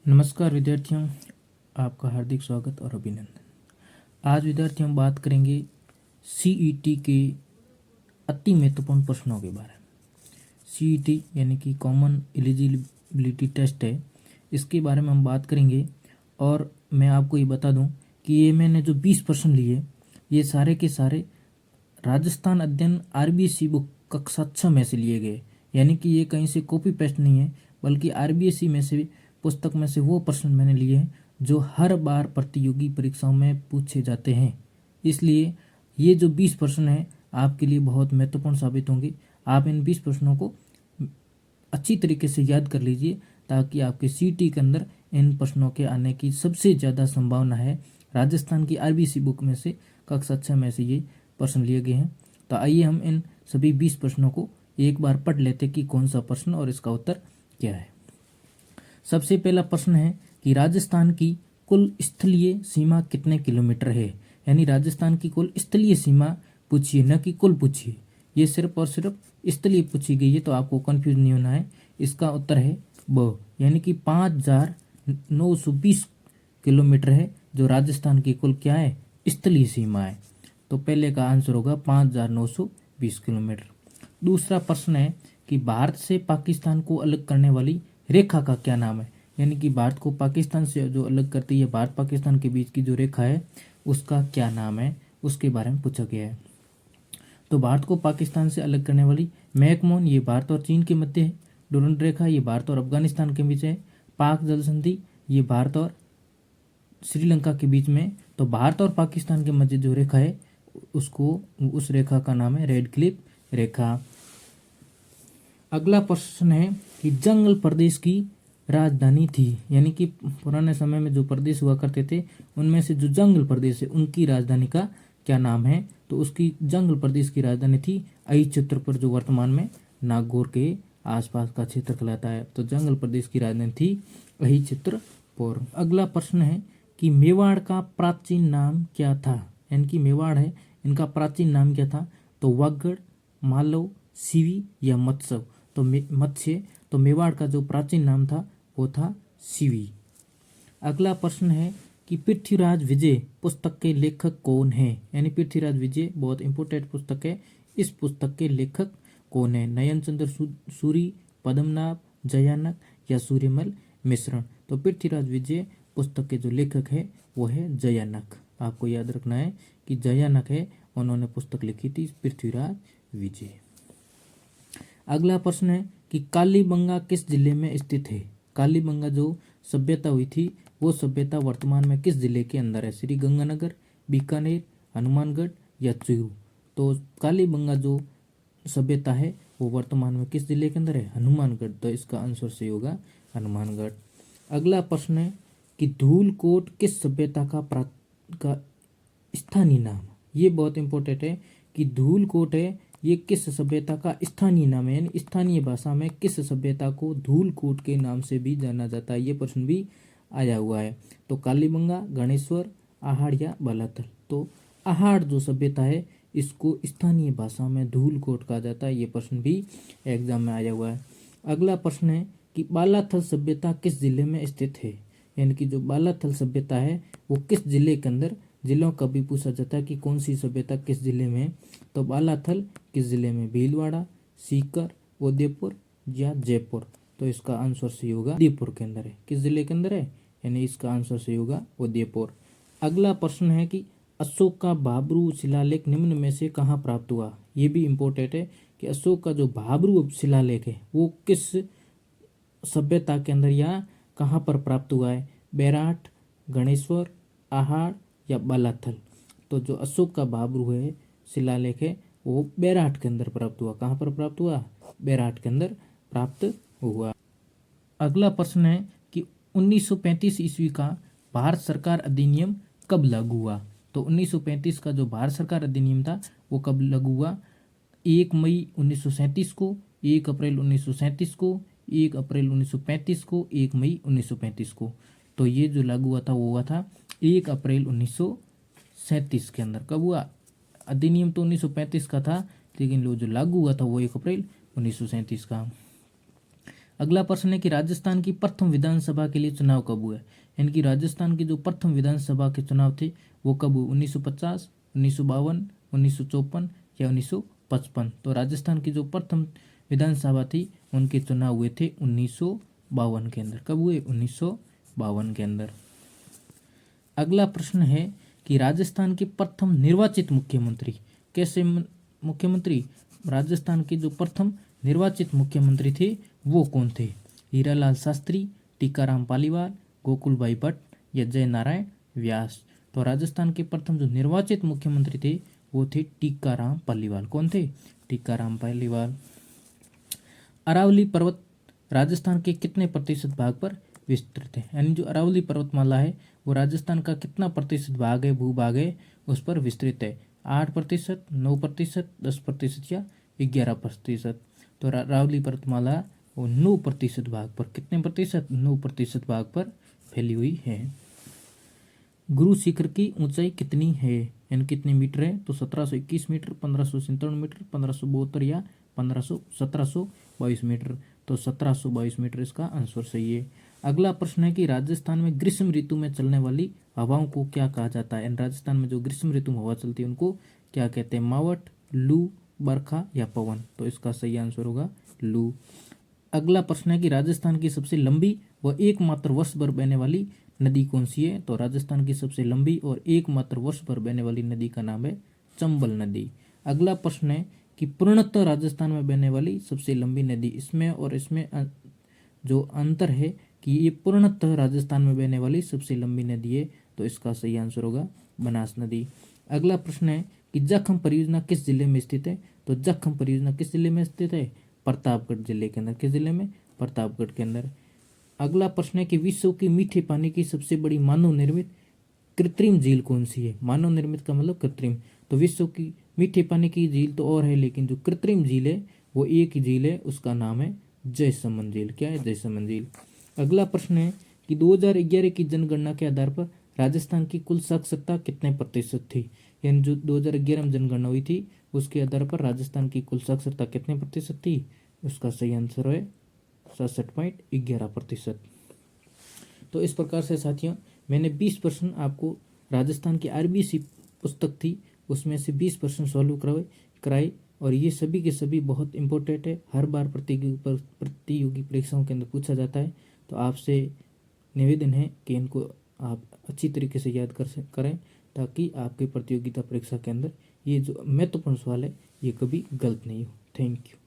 नमस्कार विद्यार्थियों, आपका हार्दिक स्वागत और अभिनंदन। आज विद्यार्थियों हम बात करेंगे सीईटी के अति महत्वपूर्ण प्रश्नों के बारे में। सीईटी यानी कि कॉमन एलिजिबिलिटी टेस्ट है, इसके बारे में हम बात करेंगे। और मैं आपको ये बता दूं कि ये मैंने जो 20 प्रश्न लिए, ये सारे के सारे राजस्थान अध्ययन आरबीएसई बुक कक्षा 6 में से लिए गए। यानी कि ये कहीं से कॉपी पेस्ट नहीं है, बल्कि आरबीएसई में से पुस्तक में से वो प्रश्न मैंने लिए हैं जो हर बार प्रतियोगी परीक्षाओं में पूछे जाते हैं। इसलिए ये जो 20 प्रश्न हैं आपके लिए बहुत महत्वपूर्ण साबित होंगे। आप इन 20 प्रश्नों को अच्छी तरीके से याद कर लीजिए, ताकि आपके सीईटी के अंदर इन प्रश्नों के आने की सबसे ज़्यादा संभावना है। राजस्थान की आरबीएसई बुक में से कक्षा 6 में से ये प्रश्न लिए गए हैं। तो आइए हम इन सभी 20 प्रश्नों को एक बार पढ़ लेते कि कौन सा प्रश्न और इसका उत्तर क्या है। सबसे पहला प्रश्न है कि राजस्थान की कुल स्थलीय सीमा कितने किलोमीटर है। यानी राजस्थान की कुल स्थलीय सीमा पूछिए, न कि कुल पूछिए। ये सिर्फ और सिर्फ स्थलीय पूछी गई है, तो आपको कंफ्यूज नहीं होना है। इसका उत्तर है ब, यानी कि 5,920 किलोमीटर है जो राजस्थान की कुल क्या है, स्थलीय सीमा है। तो पहले का आंसर होगा 5,920 किलोमीटर। दूसरा प्रश्न है कि भारत से पाकिस्तान को अलग करने वाली रेखा का क्या नाम है। यानी कि भारत को पाकिस्तान से जो अलग करती है, भारत पाकिस्तान के बीच की जो रेखा है उसका क्या नाम है, उसके बारे में पूछा गया है। तो भारत को पाकिस्तान से अलग करने वाली मैकमोहन, ये भारत और चीन के मध्य है। डुरंड रेखा, ये भारत और अफगानिस्तान के बीच है। पाक जल संधि, ये भारत और श्रीलंका के बीच में। तो भारत और पाकिस्तान के मध्य जो रेखा है उस रेखा का नाम है रेड क्लिफ रेखा। अगला प्रश्न है कि जंगल प्रदेश की राजधानी थी। यानी कि पुराने समय में जो प्रदेश हुआ करते थे उनमें से जो जंगल प्रदेश है उनकी राजधानी का क्या नाम है। तो उसकी जंगल प्रदेश की राजधानी थी अही चित्रपुर, जो वर्तमान में नागौर के आसपास का क्षेत्र कहलाता है। तो जंगल प्रदेश की राजधानी थी अही चित्रपुर। अगला प्रश्न है कि मेवाड़ का प्राचीन नाम क्या था। यानी कि मेवाड़ है, इनका प्राचीन नाम क्या था। तो वागड़, मालव, सीवी या मत्स्य। तो मत्स्य, तो मेवाड़ का जो प्राचीन नाम था वो था सीवी। अगला प्रश्न है कि पृथ्वीराज विजय पुस्तक के लेखक कौन है। यानी पृथ्वीराज विजय बहुत इंपोर्टेंट पुस्तक है, इस पुस्तक के लेखक कौन है। नयन चंद्र सूरी, पद्मनाभ, जयानक या सूर्यमल मिश्रण। तो पृथ्वीराज विजय पुस्तक के जो लेखक है वो है जयानक। आपको याद रखना है कि जयानक है, उन्होंने पुस्तक लिखी थी पृथ्वीराज विजय। अगला प्रश्न है कि कालीबंगा किस जिले में स्थित है। कालीबंगा जो सभ्यता हुई थी वो सभ्यता वर्तमान में किस जिले के अंदर है। श्री गंगानगर, बीकानेर, हनुमानगढ़ या चूरू। तो कालीबंगा जो सभ्यता है वो वर्तमान में किस जिले के अंदर है, हनुमानगढ़। तो इसका आंसर सही होगा हनुमानगढ़। अगला प्रश्न है कि धूलकोट किस सभ्यता का स्थानीय नाम। ये बहुत इंपॉर्टेंट है कि धूलकोट है ये किस सभ्यता का स्थानीय नाम है। यानी स्थानीय भाषा में किस सभ्यता को धूलकोट के नाम से भी जाना जाता है, ये प्रश्न भी आया हुआ है। तो कालीबंगा, गणेश्वर, आहाड़ या बालाथल। तो आहाड़ जो सभ्यता है इसको स्थानीय भाषा में धूलकोट कहा जाता है, ये प्रश्न भी एग्जाम में आया हुआ है। अगला प्रश्न है कि बालाथल सभ्यता किस जिले में स्थित है। यानी कि जो बालाथल सभ्यता है वो किस जिले के अंदर, जिलों का भी पूछा जाता है कि कौन सी सभ्यता किस जिले में है। तो बालाथल किस जिले में, भीलवाड़ा, सीकर, उदयपुर या जयपुर। तो इसका आंसर सही होगा उदयपुर के अंदर है। किस जिले के अंदर है, यानी इसका आंसर सही होगा उदयपुर। अगला प्रश्न है कि अशोक का भाब्रू शिलालेख निम्न में से कहाँ प्राप्त हुआ। ये भी इम्पोर्टेंट है कि अशोक का जो भाब्रू शिलालेख है वो किस सभ्यता के अंदर या कहाँ पर प्राप्त हुआ है। बैराठ, गणेश्वर, आहाड़ या बालाथल। तो जो अशोक का भाब्रू है शिलालेख है वो बैराठ के अंदर प्राप्त हुआ। कहाँ पर प्राप्त हुआ, बैराठ के अंदर प्राप्त हुआ। अगला प्रश्न है कि 1935 ईस्वी का भारत सरकार अधिनियम कब लागू हुआ। तो 1935 का जो भारत सरकार अधिनियम था वो कब लागू हुआ, 1 मई 1937 को, 1 अप्रैल 1937 को, 1 अप्रैल 1935 को, 1 मई 1935 को। तो ये जो लागू हुआ था वो हुआ था 1 अप्रैल 1937 के अंदर। कब हुआ, अधिनियम तो 1935 का था, लेकिन जो लागू हुआ था वो 1 अप्रैल 1937 का। अगला प्रश्न है कि राजस्थान की प्रथम विधानसभा के लिए चुनाव कब हुआ? यानी कि राजस्थान की जो प्रथम विधानसभा के चुनाव थे वो कब हुए? 1950, 1952, 1954 या 1955? तो राजस्थान की जो प्रथम विधानसभा थी उनके चुनाव हुए थे 1952 के अंदर। कब हुए? 1952 के अंदर। अगला प्रश्न है कि राजस्थान के प्रथम निर्वाचित मुख्यमंत्री कैसे मुख्यमंत्री राजस्थान के जो प्रथम निर्वाचित मुख्यमंत्री थे वो कौन थे? हीरालाल शास्त्री, टीकाराम पालीवाल, गोकुलभाई भट्ट या जय नारायण व्यास? तो राजस्थान के प्रथम जो निर्वाचित मुख्यमंत्री थे वो थे टीकाराम पालीवाल। कौन थे? टीकाराम पालीवाल। अरावली पर्वत राजस्थान के कितने प्रतिशत भाग पर विस्तृत है? यानी जो अरावली पर्वतमाला है वो राजस्थान का कितना प्रतिशत भाग है, भूभाग है, उस पर विस्तृत है? 8%, 9%, 10% या 11%? तो अरावली पर्वतमाला वो 9% भाग पर, कितने प्रतिशत? 9% भाग पर फैली हुई है। गुरु शिखर की ऊंचाई कितनी है? यानी कितने मीटर है? तो 1721 मीटर, 1597 मीटर, 1572 या 1722 मीटर? तो 1722 मीटर इसका आंसर सही है। अगला प्रश्न है कि राजस्थान में ग्रीष्म ऋतु में चलने वाली हवाओं को क्या कहा जाता है? राजस्थान में जो ग्रीष्म ऋतु में हवा चलती है उनको क्या कहते हैं? मावठ, लू, बरखा या पवन? तो इसका सही आंसर होगा लू। अगला प्रश्न है कि राजस्थान की सबसे लंबी व एकमात्र वर्ष भर बहने वाली नदी कौन सी है? तो राजस्थान की सबसे लंबी और एकमात्र वर्ष भर बहने वाली नदी का नाम है चंबल नदी। अगला प्रश्न है कि पूर्णतः राजस्थान में बहने वाली सबसे लंबी नदी, इसमें और इसमें जो अंतर है कि ये पूर्णतः राजस्थान में बहने वाली सबसे लंबी नदी है, तो इसका सही आंसर होगा बनास नदी। अगला प्रश्न है कि जखम परियोजना किस जिले में स्थित है? तो जखम परियोजना किस जिले में स्थित है? प्रतापगढ़ जिले के अंदर। किस जिले में? प्रतापगढ़ के अंदर। अगला प्रश्न है कि विश्व की मीठे पानी की सबसे बड़ी मानव निर्मित कृत्रिम झील कौन सी है? मानव निर्मित का मतलब कृत्रिम, तो विश्व की मीठे पानी की झील तो और है, लेकिन जो कृत्रिम झील है वो एक ही झील है, उसका नाम है जयसमंद झील। क्या है? जयसमंद झील। अगला प्रश्न है कि 2011 की जनगणना के आधार पर राजस्थान की कुल साक्षरता कितने प्रतिशत थी? यानी जो 2011 में जनगणना हुई थी उसके आधार पर राजस्थान की कुल साक्षरता कितने प्रतिशत थी? उसका सही आंसर है 67.11%। तो इस प्रकार से साथियों मैंने 20 प्रश्न आपको राजस्थान की आरबीसी पुस्तक थी उसमें से 20 प्रश्न सॉल्व कराए और ये सभी के सभी बहुत इंपॉर्टेंट है, हर बार प्रतियोगी परीक्षाओं के अंदर पूछा जाता है। तो आपसे निवेदन है कि इनको आप अच्छी तरीके से याद करें ताकि आपके प्रतियोगिता परीक्षा के अंदर ये जो महत्वपूर्ण सवाल है ये कभी गलत नहीं हो। Thank you.